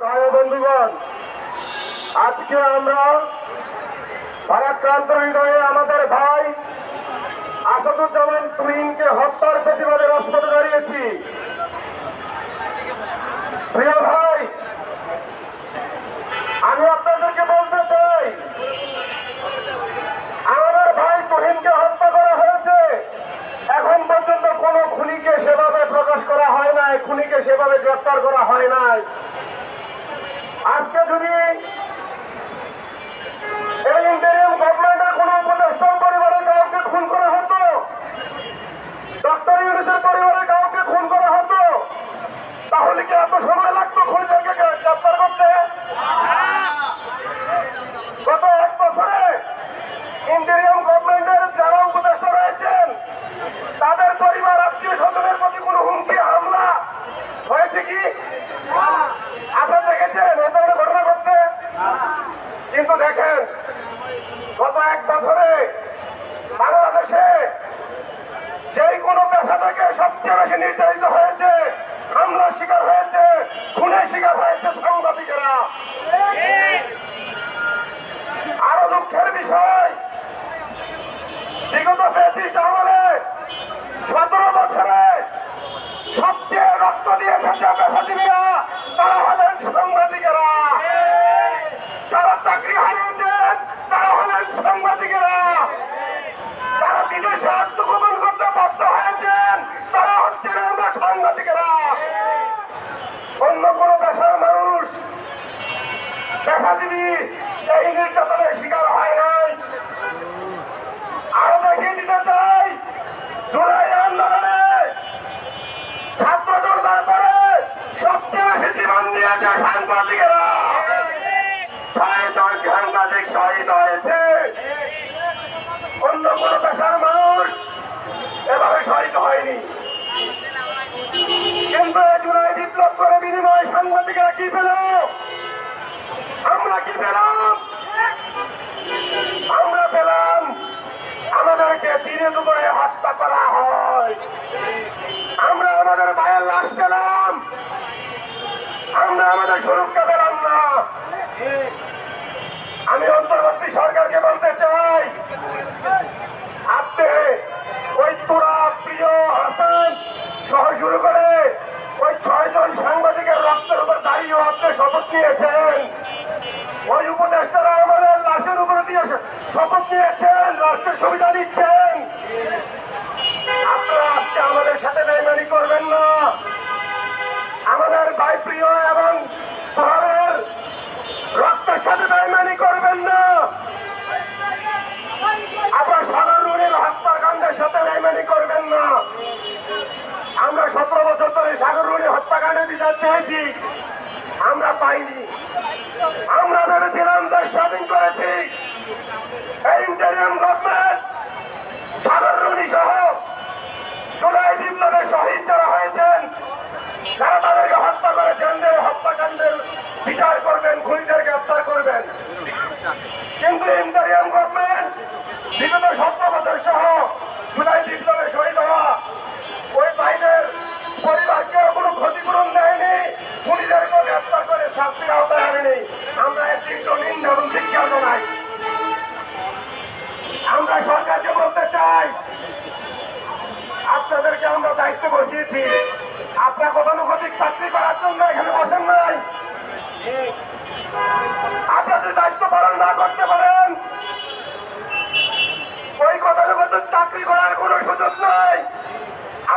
ভাই ও বন্ধুগণ, আজকে আমরা ভারাক্রান্ত হৃদয়ে আমাদের ভাই আসাদুজ্জামান তুহিনকে হত্যার প্রতিবাদে রাজপথে দাঁড়িয়েছি। প্রিয় ভাই, আমি আপনাদেরকে বলতে চাই, আমাদের ভাই তুহিনকে হত্যা করা হয়েছে। এখন পর্যন্ত কোনো খুনিকে সেভাবে প্রকাশ করা হয় নাই, খুনিকে সেভাবে গ্রেফতার করা হয় নাই। আজকে যদি এই ইন্টারিয়াম গভর্নমেন্টের কোন উপদেষ্টার পরিবারের কাউকে খুন করা হতো, ডক্টর ইউনূসের পরিবারের কাউকে খুন করা হতো, তাহলে কি এত সময় লাগতো খুনিদেরকে গ্রেফতার করতে? গত 1 বছরে ইন্টারিয়াম গভর্নমেন্টের যারা উপদেষ্টা রয়েছেন তাদের পরিবার আত্মীয় স্বজনের প্রতি কোনো হুমকি হামলা হয়েছে কি আপনারা দেখেছেন এ ধরনের ঘটনা ঘটতে? কিন্তু দেখেন, গত 1 বছরে বাংলাদেশে যেই কোনো পেশা থেকে সবচেয়ে বেশি নির্যাতিত হয়েছে, হামলার শিকার হয়েছে, খুনের শিকার হয়েছে সাংবাদিকেরা। আরো দুঃখের বিষয়, বিগত ফ্যাসিস্ট আমলে 17 বছরে সবচেয়ে রক্ত দিয়েছে যে পেশাজীবীরা, তারা হলেন সাংবাদিকেরা। যারা চাকরি হারিয়েছেন তারা হলেন সাংবাদিকেরা। যারা বিদেশে আত্মগোপন করতে বাধ্য হয়েছেন তারা হচ্ছেন আমরা সাংবাদিকেরা। অন্য কোন পেশার মানুষ, পেশাজীবী এই নির্যাতনের শিকার হয় নাই। আরো দেখিয়ে দিতে চাই, জুলাই আন্দোলনে ছাত্র জনতার পরে সবচেয়ে বেশি জীবন দিয়েছে সাংবাদিকেরা। 6 জন সাংবাদিক শহীদ হয়েছে। অন্য কোন পেশার মানুষ এভাবে শহীদ হয়নি। কিন্তু জুলাই বিপ্লব করে বিনিময়ে সাংবাদিকেরা কি পেল? আমরা কি পেলাম? আমরা পেলাম আমাদেরকে দিনে দুপুরে হত্যা করা হয়। আমরা আমাদের ভাইয়ের লাশ পেলাম, আমরা আমাদের সুরক্ষা পেলাম না। আমি অন্তর্বর্তী সরকারকে বলতে চাই, আপনি ওই তোরা প্রিয় হাসান সহ শুরু করে ওই 6 জন সাংবাদিকের রক্তের উপর দাঁড়িয়েও আপনি শপথ নিয়েছেন। ওই উপদেষ্টারা আমাদের লাশের উপরে দিয়ে শপথ নিয়েছেন, রাষ্ট্রের সুবিধা দিচ্ছেন। আপনারা আজকে আমাদের সাথে বেইমানি করবেন না। আমাদের ভাই প্রিয় এবং ভাবের রক্তের সাথে বেইমানি করবেন না। আপনারা সাগর রুনির হত্যাকাণ্ডের সাথে বেইমানি করবেন না। আমরা 17 বছর ধরে সাগর রুনি হত্যাকাণ্ডের বিচার চেয়েছি, আমরা পাইনি। আমরা ভেবেছিলাম দেশ স্বাধীন করেছি। এই ইন্টারিয়াম গভর্নমেন্ট সাগর রুনি সহ জুলাই বিপ্লবের শহীদ যারা হয়েছেন, যারা তাদেরকে হত্যা করেছেন, হত্যাকাণ্ডের বিচার করবেন, খুনিদের গ্রেফতার করবেন। কিন্তু ইন্টারিয়াম গভর্নমেন্ট বিগত 17 বছর সহ জুলাই বিপ্লবে শহীদ হওয়া ওই ভাইদের পরিবারকে কোনো ক্ষতিপূরণ দেয়নি, খুনিদেরকেও গ্রেফতার করে শাস্তির আওতায় আনেনি। আমরা এর তীব্র নিন্দা এবং ধিক্কার জানাই। আমরা সরকারকে বলতে চাই, আপনাদেরকে আমরা দায়িত্ব বসিয়েছি, আপনার গতানুগতিক চাকরি করার জন্য এখানে বসেন নাই। আপনাদের দায়িত্ব পালন না করতে পারেন, ওই গতানুগতিক চাকরি করার কোন সুযোগ নাই।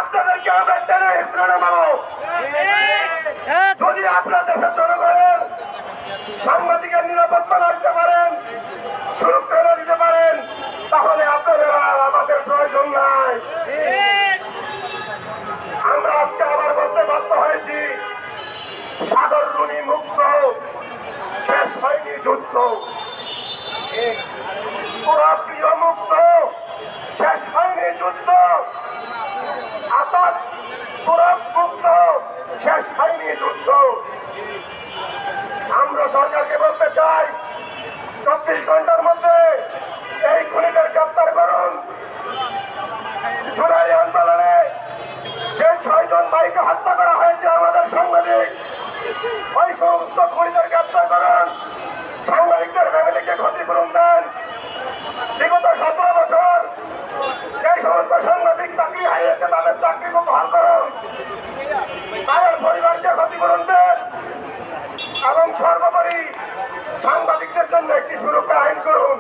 আপনাদেরকে আমরা টেনে হিসেবে নামাবো। যদি আপনার দেশের জনগণের সাংবাদিকের নিরাপত্তা রাখতে পারেন, সুরক্ষা দিতে পারেন, তাহলে আপনাদের আর আমাদের প্রয়োজন নাই। আমরা আজকে আবার বলতে বাধ্য হয়েছি, সাগর রুনি মুক্ত, শেষ হয়নি যুদ্ধ। তোরা প্রিয় মুক্ত, শেষ হয়নি যুদ্ধ। আসাদ তোরা মুক্ত, শেষ হয়নি যুদ্ধ। আমরা সরকারকে বলতে চাই, 24 ঘন্টার মধ্যে এই খুনিদের গ্রেফতার করুন। জুলাই আন্দোলনে যে 6 জন ভাইকে হত্যা করা হয়েছে আমাদের সাংবাদিক, ওই সমস্ত খুনিদের গ্রেপ্তার করুন, সাংবাদিকদের ফ্যামিলিকে ক্ষতিপূরণ দেন। বিগত 17 বছর যে সমস্ত সাংবাদিক চাকরি হারিয়েছে তাদের চাকরি বহাল করুন, তাদের পরিবারকে ক্ষতিপূরণ দেন এবং সর্বোপরি সাংবাদিকদের জন্য একটি সুরক্ষা আইন করুন।